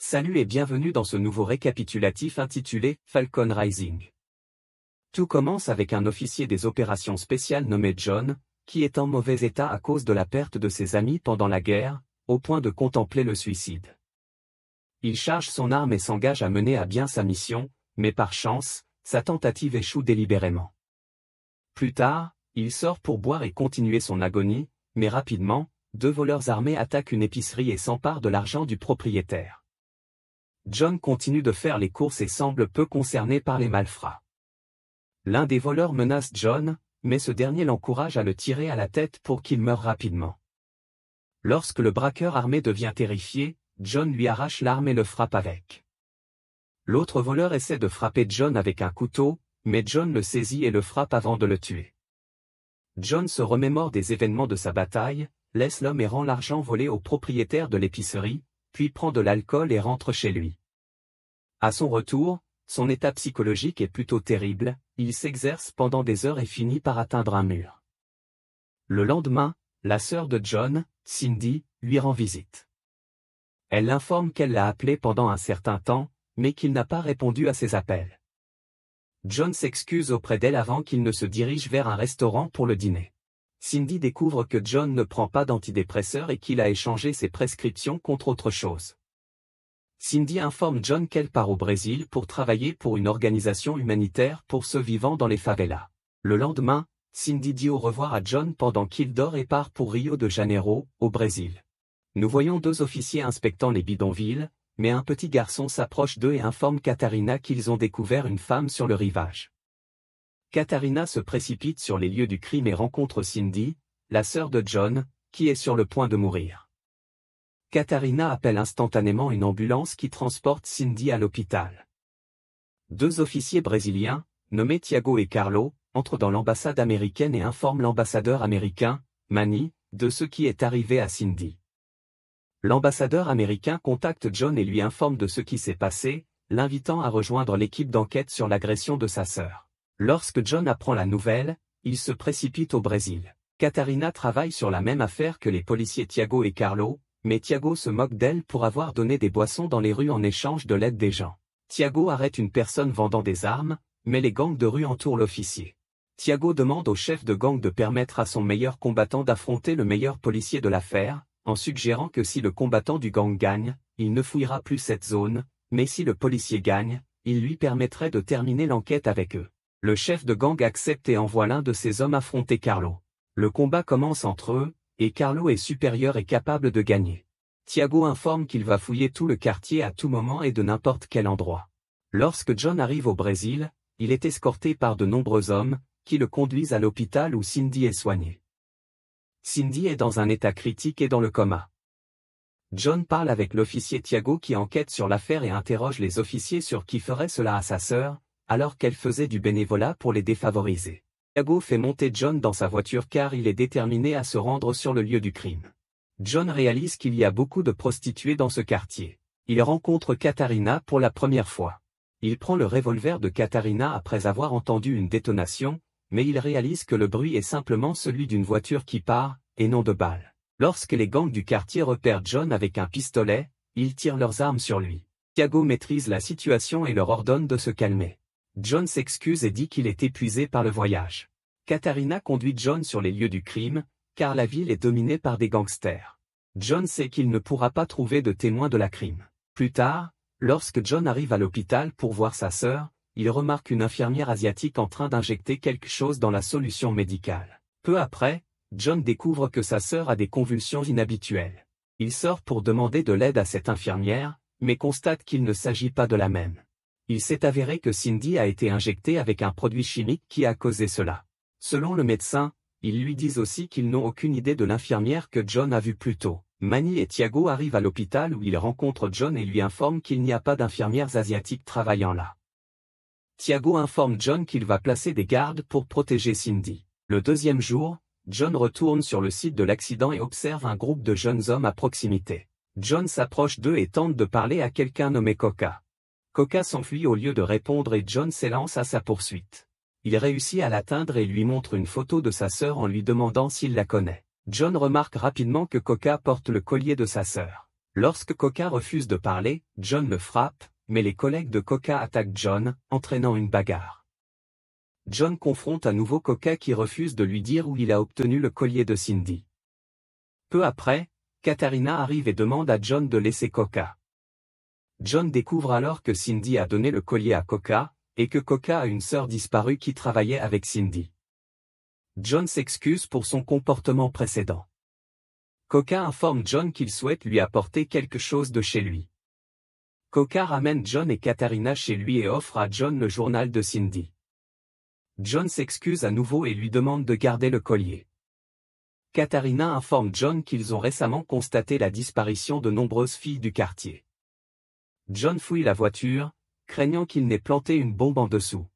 Salut et bienvenue dans ce nouveau récapitulatif intitulé Falcon Rising. Tout commence avec un officier des opérations spéciales nommé John, qui est en mauvais état à cause de la perte de ses amis pendant la guerre, au point de contempler le suicide. Il charge son arme et s'engage à mener à bien sa mission, mais par chance, sa tentative échoue délibérément. Plus tard, il sort pour boire et continuer son agonie, mais rapidement, deux voleurs armés attaquent une épicerie et s'emparent de l'argent du propriétaire. John continue de faire les courses et semble peu concerné par les malfrats. L'un des voleurs menace John, mais ce dernier l'encourage à le tirer à la tête pour qu'il meure rapidement. Lorsque le braqueur armé devient terrifié, John lui arrache l'arme et le frappe avec. L'autre voleur essaie de frapper John avec un couteau, mais John le saisit et le frappe avant de le tuer. John se remémore des événements de sa bataille, laisse l'homme et rend l'argent volé au propriétaire de l'épicerie, puis prend de l'alcool et rentre chez lui. À son retour, son état psychologique est plutôt terrible, il s'exerce pendant des heures et finit par atteindre un mur. Le lendemain, la sœur de John, Cindy, lui rend visite. Elle l'informe qu'elle l'a appelé pendant un certain temps, mais qu'il n'a pas répondu à ses appels. John s'excuse auprès d'elle avant qu'il ne se dirige vers un restaurant pour le dîner. Cindy découvre que John ne prend pas d'antidépresseurs et qu'il a échangé ses prescriptions contre autre chose. Cindy informe John qu'elle part au Brésil pour travailler pour une organisation humanitaire pour ceux vivant dans les favelas. Le lendemain, Cindy dit au revoir à John pendant qu'il dort et part pour Rio de Janeiro, au Brésil. Nous voyons deux officiers inspectant les bidonvilles, mais un petit garçon s'approche d'eux et informe Katarina qu'ils ont découvert une femme sur le rivage. Katarina se précipite sur les lieux du crime et rencontre Cindy, la sœur de John, qui est sur le point de mourir. Katarina appelle instantanément une ambulance qui transporte Cindy à l'hôpital. Deux officiers brésiliens, nommés Thiago et Carlo, entrent dans l'ambassade américaine et informent l'ambassadeur américain, Manny, de ce qui est arrivé à Cindy. L'ambassadeur américain contacte John et lui informe de ce qui s'est passé, l'invitant à rejoindre l'équipe d'enquête sur l'agression de sa sœur. Lorsque John apprend la nouvelle, il se précipite au Brésil. Katarina travaille sur la même affaire que les policiers Thiago et Carlo, mais Thiago se moque d'elle pour avoir donné des boissons dans les rues en échange de l'aide des gens. Thiago arrête une personne vendant des armes, mais les gangs de rue entourent l'officier. Thiago demande au chef de gang de permettre à son meilleur combattant d'affronter le meilleur policier de l'affaire, en suggérant que si le combattant du gang gagne, il ne fouillera plus cette zone, mais si le policier gagne, il lui permettrait de terminer l'enquête avec eux. Le chef de gang accepte et envoie l'un de ses hommes affronter Carlo. Le combat commence entre eux, et Carlo est supérieur et capable de gagner. Thiago informe qu'il va fouiller tout le quartier à tout moment et de n'importe quel endroit. Lorsque John arrive au Brésil, il est escorté par de nombreux hommes, qui le conduisent à l'hôpital où Cindy est soignée. Cindy est dans un état critique et dans le coma. John parle avec l'officier Thiago qui enquête sur l'affaire et interroge les officiers sur qui ferait cela à sa sœur, alors qu'elle faisait du bénévolat pour les défavorisés. Thiago fait monter John dans sa voiture car il est déterminé à se rendre sur le lieu du crime. John réalise qu'il y a beaucoup de prostituées dans ce quartier. Il rencontre Katarina pour la première fois. Il prend le revolver de Katarina après avoir entendu une détonation, mais il réalise que le bruit est simplement celui d'une voiture qui part, et non de balles. Lorsque les gangs du quartier repèrent John avec un pistolet, ils tirent leurs armes sur lui. Thiago maîtrise la situation et leur ordonne de se calmer. John s'excuse et dit qu'il est épuisé par le voyage. Katarina conduit John sur les lieux du crime, car la ville est dominée par des gangsters. John sait qu'il ne pourra pas trouver de témoins de la crime. Plus tard, lorsque John arrive à l'hôpital pour voir sa sœur, il remarque une infirmière asiatique en train d'injecter quelque chose dans la solution médicale. Peu après, John découvre que sa sœur a des convulsions inhabituelles. Il sort pour demander de l'aide à cette infirmière, mais constate qu'il ne s'agit pas de la même. Il s'est avéré que Cindy a été injectée avec un produit chimique qui a causé cela. Selon le médecin, ils lui disent aussi qu'ils n'ont aucune idée de l'infirmière que John a vue plus tôt. Manny et Thiago arrivent à l'hôpital où ils rencontrent John et lui informent qu'il n'y a pas d'infirmières asiatiques travaillant là. Thiago informe John qu'il va placer des gardes pour protéger Cindy. Le deuxième jour, John retourne sur le site de l'accident et observe un groupe de jeunes hommes à proximité. John s'approche d'eux et tente de parler à quelqu'un nommé Coca. Coca s'enfuit au lieu de répondre et John s'élance à sa poursuite. Il réussit à l'atteindre et lui montre une photo de sa sœur en lui demandant s'il la connaît. John remarque rapidement que Coca porte le collier de sa sœur. Lorsque Coca refuse de parler, John le frappe, mais les collègues de Coca attaquent John, entraînant une bagarre. John confronte à nouveau Coca qui refuse de lui dire où il a obtenu le collier de Cindy. Peu après, Katharina arrive et demande à John de laisser Coca. John découvre alors que Cindy a donné le collier à Coca, et que Coca a une sœur disparue qui travaillait avec Cindy. John s'excuse pour son comportement précédent. Coca informe John qu'il souhaite lui apporter quelque chose de chez lui. Coca ramène John et Katharina chez lui et offre à John le journal de Cindy. John s'excuse à nouveau et lui demande de garder le collier. Katharina informe John qu'ils ont récemment constaté la disparition de nombreuses filles du quartier. John fouille la voiture, craignant qu'il n'ait planté une bombe en dessous.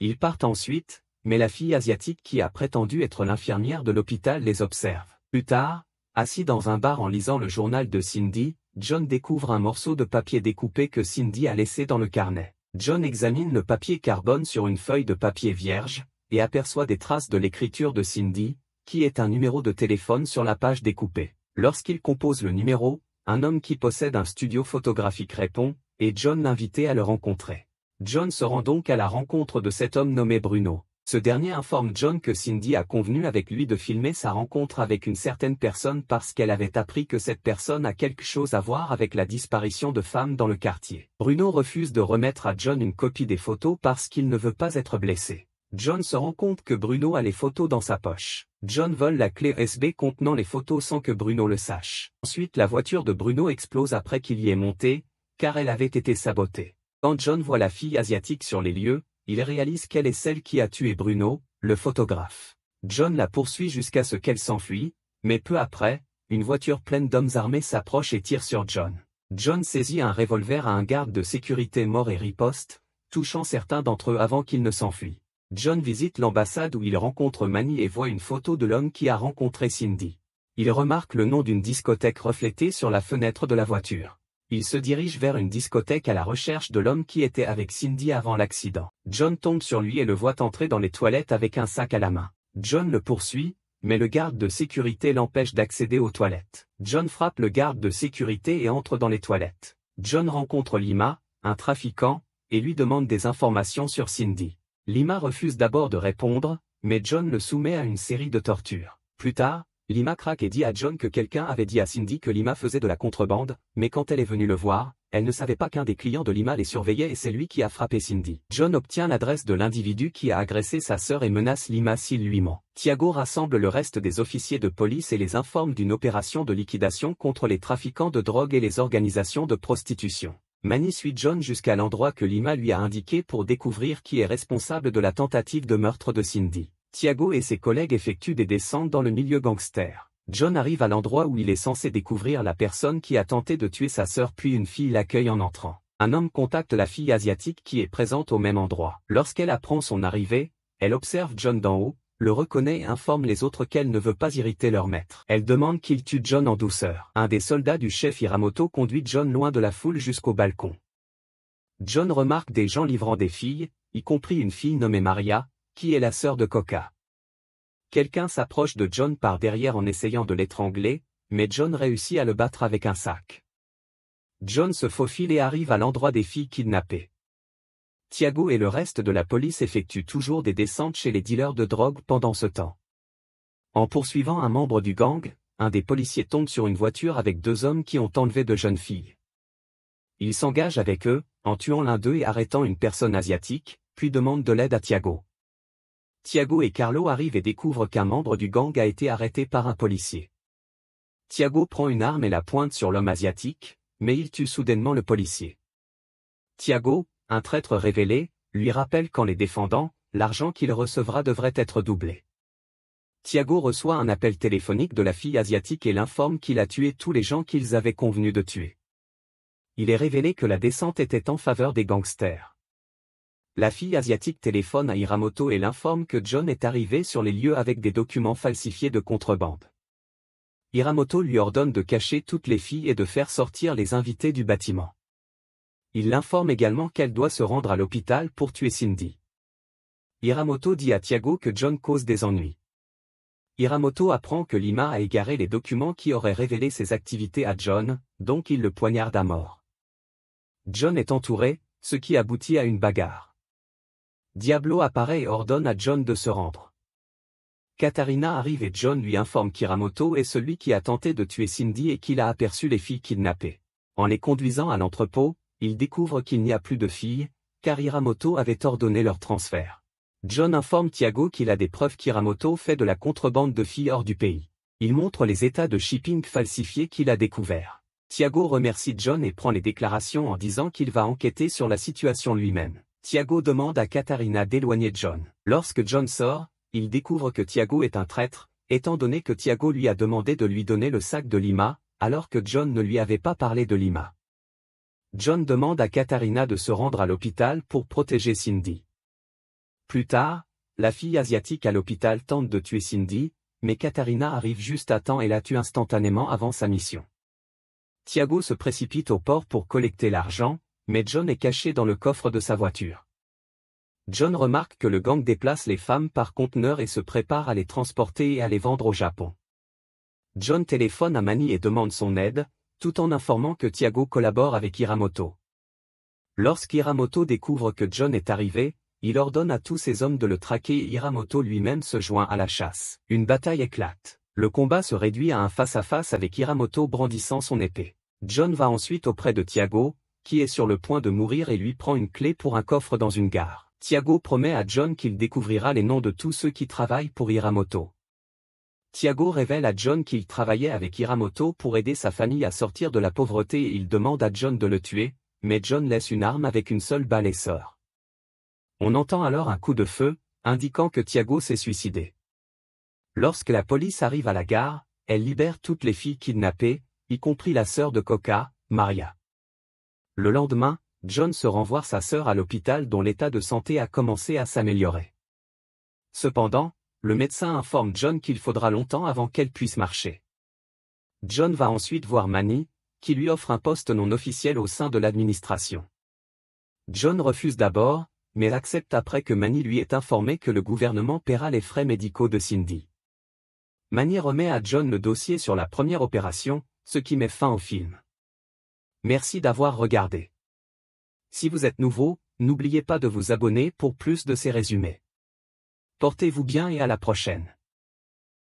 Ils partent ensuite, mais la fille asiatique qui a prétendu être l'infirmière de l'hôpital les observe. Plus tard, assis dans un bar en lisant le journal de Cindy, John découvre un morceau de papier découpé que Cindy a laissé dans le carnet. John examine le papier carbone sur une feuille de papier vierge, et aperçoit des traces de l'écriture de Cindy, qui est un numéro de téléphone sur la page découpée. Lorsqu'il compose le numéro, un homme qui possède un studio photographique répond, et John l'invite à le rencontrer. John se rend donc à la rencontre de cet homme nommé Bruno. Ce dernier informe John que Cindy a convenu avec lui de filmer sa rencontre avec une certaine personne parce qu'elle avait appris que cette personne a quelque chose à voir avec la disparition de femmes dans le quartier. Bruno refuse de remettre à John une copie des photos parce qu'il ne veut pas être blessé. John se rend compte que Bruno a les photos dans sa poche. John vole la clé USB contenant les photos sans que Bruno le sache. Ensuite la voiture de Bruno explose après qu'il y est monté, car elle avait été sabotée. Quand John voit la fille asiatique sur les lieux, il réalise qu'elle est celle qui a tué Bruno, le photographe. John la poursuit jusqu'à ce qu'elle s'enfuit, mais peu après, une voiture pleine d'hommes armés s'approche et tire sur John. John saisit un revolver à un garde de sécurité mort et riposte, touchant certains d'entre eux avant qu'ils ne s'enfuient. John visite l'ambassade où il rencontre Manny et voit une photo de l'homme qui a rencontré Cindy. Il remarque le nom d'une discothèque reflétée sur la fenêtre de la voiture. Il se dirige vers une discothèque à la recherche de l'homme qui était avec Cindy avant l'accident. John tombe sur lui et le voit entrer dans les toilettes avec un sac à la main. John le poursuit, mais le garde de sécurité l'empêche d'accéder aux toilettes. John frappe le garde de sécurité et entre dans les toilettes. John rencontre Lima, un trafiquant, et lui demande des informations sur Cindy. Lima refuse d'abord de répondre, mais John le soumet à une série de tortures. Plus tard, Lima craque et dit à John que quelqu'un avait dit à Cindy que Lima faisait de la contrebande, mais quand elle est venue le voir, elle ne savait pas qu'un des clients de Lima les surveillait et c'est lui qui a frappé Cindy. John obtient l'adresse de l'individu qui a agressé sa sœur et menace Lima s'il lui ment. Tiago rassemble le reste des officiers de police et les informe d'une opération de liquidation contre les trafiquants de drogue et les organisations de prostitution. Manny suit John jusqu'à l'endroit que Lima lui a indiqué pour découvrir qui est responsable de la tentative de meurtre de Cindy. Tiago et ses collègues effectuent des descentes dans le milieu gangster. John arrive à l'endroit où il est censé découvrir la personne qui a tenté de tuer sa sœur puis une fille l'accueille en entrant. Un homme contacte la fille asiatique qui est présente au même endroit. Lorsqu'elle apprend son arrivée, elle observe John d'en haut, le reconnaît et informe les autres qu'elle ne veut pas irriter leur maître. Elle demande qu'il tue John en douceur. Un des soldats du chef Hiramoto conduit John loin de la foule jusqu'au balcon. John remarque des gens livrant des filles, y compris une fille nommée Maria, qui est la sœur de Coca. Quelqu'un s'approche de John par derrière en essayant de l'étrangler, mais John réussit à le battre avec un sac. John se faufile et arrive à l'endroit des filles kidnappées. Tiago et le reste de la police effectuent toujours des descentes chez les dealers de drogue pendant ce temps. En poursuivant un membre du gang, un des policiers tombe sur une voiture avec deux hommes qui ont enlevé de jeunes filles. Il s'engage avec eux, en tuant l'un d'eux et arrêtant une personne asiatique, puis demande de l'aide à Tiago. Tiago et Carlo arrivent et découvrent qu'un membre du gang a été arrêté par un policier. Tiago prend une arme et la pointe sur l'homme asiatique, mais il tue soudainement le policier. Tiago, un traître révélé, lui rappelle qu'en les défendant, l'argent qu'il recevra devrait être doublé. Tiago reçoit un appel téléphonique de la fille asiatique et l'informe qu'il a tué tous les gens qu'ils avaient convenu de tuer. Il est révélé que la descente était en faveur des gangsters. La fille asiatique téléphone à Hiramoto et l'informe que John est arrivé sur les lieux avec des documents falsifiés de contrebande. Hiramoto lui ordonne de cacher toutes les filles et de faire sortir les invités du bâtiment. Il l'informe également qu'elle doit se rendre à l'hôpital pour tuer Cindy. Hiramoto dit à Tiago que John cause des ennuis. Hiramoto apprend que Lima a égaré les documents qui auraient révélé ses activités à John, donc il le poignarde à mort. John est entouré, ce qui aboutit à une bagarre. Diablo apparaît et ordonne à John de se rendre. Katharina arrive et John lui informe qu'Hiramoto est celui qui a tenté de tuer Cindy et qu'il a aperçu les filles kidnappées. En les conduisant à l'entrepôt, il découvre qu'il n'y a plus de filles, car Hiramoto avait ordonné leur transfert. John informe Tiago qu'il a des preuves qu'Hiramoto fait de la contrebande de filles hors du pays. Il montre les états de shipping falsifiés qu'il a découverts. Tiago remercie John et prend les déclarations en disant qu'il va enquêter sur la situation lui-même. Tiago demande à Katharina d'éloigner John. Lorsque John sort, il découvre que Tiago est un traître, étant donné que Tiago lui a demandé de lui donner le sac de Lima, alors que John ne lui avait pas parlé de Lima. John demande à Katharina de se rendre à l'hôpital pour protéger Cindy. Plus tard, la fille asiatique à l'hôpital tente de tuer Cindy, mais Katharina arrive juste à temps et la tue instantanément avant sa mission. Tiago se précipite au port pour collecter l'argent, mais John est caché dans le coffre de sa voiture. John remarque que le gang déplace les femmes par conteneurs et se prépare à les transporter et à les vendre au Japon. John téléphone à Manny et demande son aide, tout en informant que Tiago collabore avec Hiramoto. Lorsqu'Hiramoto découvre que John est arrivé, il ordonne à tous ses hommes de le traquer et Hiramoto lui-même se joint à la chasse. Une bataille éclate. Le combat se réduit à un face-à-face avec Hiramoto brandissant son épée. John va ensuite auprès de Tiago, qui est sur le point de mourir et lui prend une clé pour un coffre dans une gare. Tiago promet à John qu'il découvrira les noms de tous ceux qui travaillent pour Hiramoto. Tiago révèle à John qu'il travaillait avec Hiramoto pour aider sa famille à sortir de la pauvreté et il demande à John de le tuer, mais John laisse une arme avec une seule balle et sort. On entend alors un coup de feu, indiquant que Tiago s'est suicidé. Lorsque la police arrive à la gare, elle libère toutes les filles kidnappées, y compris la sœur de Coca, Maria. Le lendemain, John se rend voir sa sœur à l'hôpital dont l'état de santé a commencé à s'améliorer. Cependant, le médecin informe John qu'il faudra longtemps avant qu'elle puisse marcher. John va ensuite voir Manny, qui lui offre un poste non officiel au sein de l'administration. John refuse d'abord, mais accepte après que Manny lui ait informé que le gouvernement paiera les frais médicaux de Cindy. Manny remet à John le dossier sur la première opération, ce qui met fin au film. Merci d'avoir regardé. Si vous êtes nouveau, n'oubliez pas de vous abonner pour plus de ces résumés. Portez-vous bien et à la prochaine.